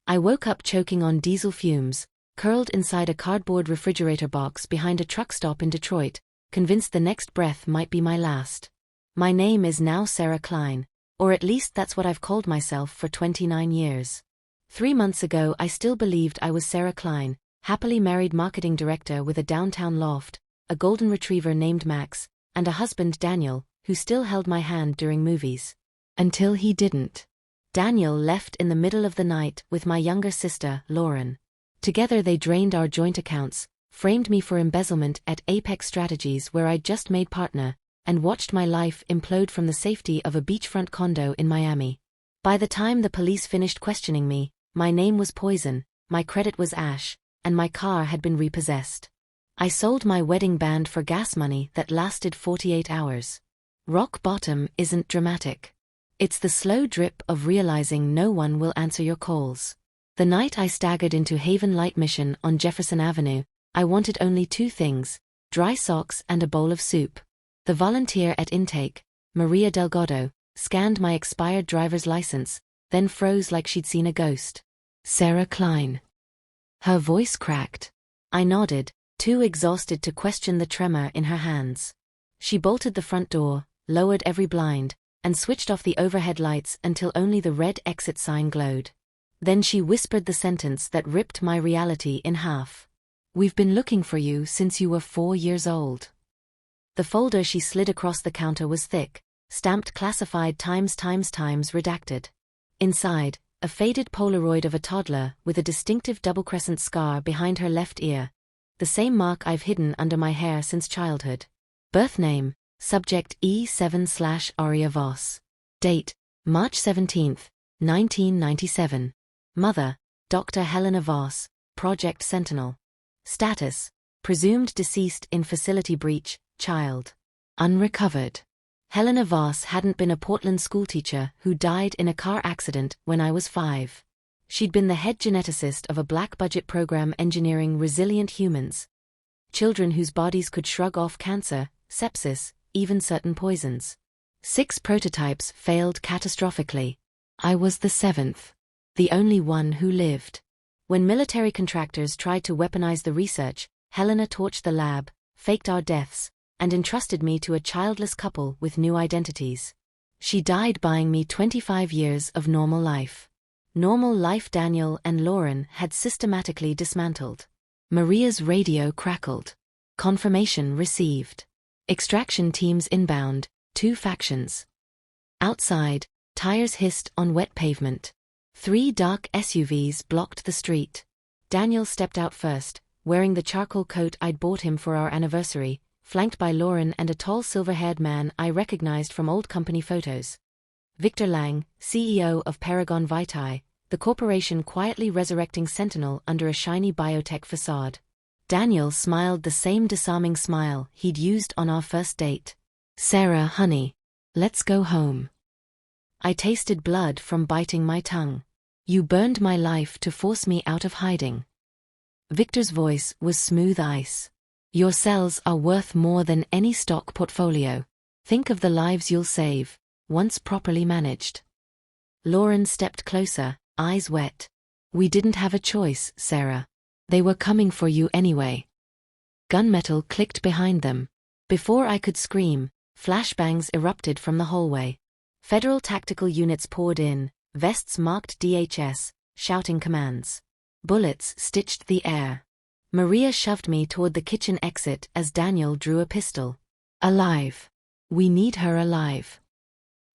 I woke up choking on diesel fumes, curled inside a cardboard refrigerator box behind a truck stop in Detroit, convinced the next breath might be my last. My name is now Sarah Klein, or at least that's what I've called myself for 29 years. 3 months ago I still believed I was Sarah Klein, happily married marketing director with a downtown loft, a golden retriever named Max, and a husband Daniel, who still held my hand during movies. Until he didn't. Daniel left in the middle of the night with my younger sister, Lauren. Together they drained our joint accounts, framed me for embezzlement at Apex Strategies where I'd just made partner, and watched my life implode from the safety of a beachfront condo in Miami. By the time the police finished questioning me, my name was poison, my credit was ash, and my car had been repossessed. I sold my wedding band for gas money that lasted 48 hours. Rock bottom isn't dramatic. It's the slow drip of realizing no one will answer your calls. The night I staggered into Haven Light Mission on Jefferson Avenue, I wanted only 2 things, dry socks and a bowl of soup. The volunteer at intake, Maria Delgado, scanned my expired driver's license, then froze like she'd seen a ghost. Sarah Klein. Her voice cracked. I nodded, too exhausted to question the tremor in her hands. She bolted the front door, lowered every blind, and switched off the overhead lights until only the red exit sign glowed. Then she whispered the sentence that ripped my reality in half. "We've been looking for you since you were 4 years old." The folder she slid across the counter was thick, stamped classified times redacted. Inside, a faded Polaroid of a toddler with a distinctive double crescent scar behind her left ear, the same mark I've hidden under my hair since childhood. Birth name, subject E7/Aria Voss. Date, March 17, 1997. Mother, Dr. Helena Voss, Project Sentinel. Status, presumed deceased in facility breach, child. Unrecovered. Helena Voss hadn't been a Portland schoolteacher who died in a car accident when I was 5. She'd been the head geneticist of a black-budget program engineering resilient humans. Children whose bodies could shrug off cancer, sepsis, even certain poisons. 6 prototypes failed catastrophically. I was the 7th. The only one who lived. When military contractors tried to weaponize the research, Helena torched the lab, faked our deaths, and entrusted me to a childless couple with new identities. She died buying me 25 years of normal life. Normal life Daniel and Lauren had systematically dismantled. Maria's radio crackled. Confirmation received. Extraction teams inbound, 2 factions. Outside, tires hissed on wet pavement. 3 dark SUVs blocked the street. Daniel stepped out first, wearing the charcoal coat I'd bought him for our anniversary, flanked by Lauren and a tall silver-haired man I recognized from old company photos. Victor Lang, CEO of Paragon Vitae, the corporation quietly resurrecting Sentinel under a shiny biotech facade. Daniel smiled the same disarming smile he'd used on our first date. "Sarah, honey, let's go home." I tasted blood from biting my tongue. "You burned my life to force me out of hiding." Victor's voice was smooth ice. "Your cells are worth more than any stock portfolio. Think of the lives you'll save, once properly managed." Lauren stepped closer, eyes wet. "We didn't have a choice, Sarah. They were coming for you anyway." Gunmetal clicked behind them. Before I could scream, flashbangs erupted from the hallway. Federal tactical units poured in, vests marked DHS, shouting commands. Bullets stitched the air. Maria shoved me toward the kitchen exit as Daniel drew a pistol. "Alive. We need her alive."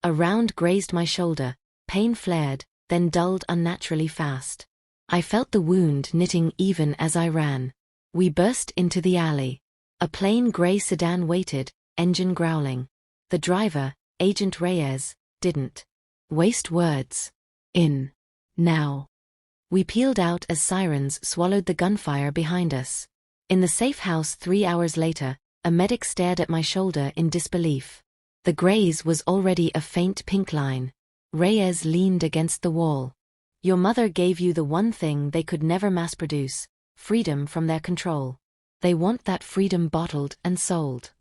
A round grazed my shoulder, pain flared, then dulled unnaturally fast. I felt the wound knitting even as I ran. We burst into the alley. A plain gray sedan waited, engine growling. The driver, Agent Reyes, didn't waste words. "In. Now." We peeled out as sirens swallowed the gunfire behind us. In the safe house 3 hours later, a medic stared at my shoulder in disbelief. The graze was already a faint pink line. Reyes leaned against the wall. "Your mother gave you the one thing they could never mass-produce, freedom from their control. They want that freedom bottled and sold."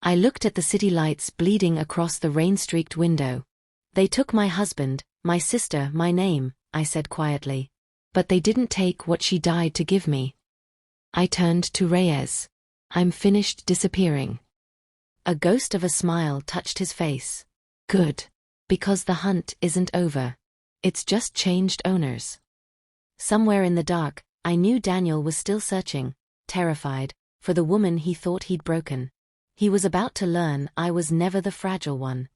I looked at the city lights bleeding across the rain-streaked window. "They took my husband, my sister, my name," I said quietly. But they didn't take what she died to give me. I turned to Reyes. I'm finished disappearing. A ghost of a smile touched his face. Good. Because the hunt isn't over. It's just changed owners. Somewhere in the dark, I knew Daniel was still searching, terrified, for the woman he thought he'd broken. He was about to learn I was never the fragile one.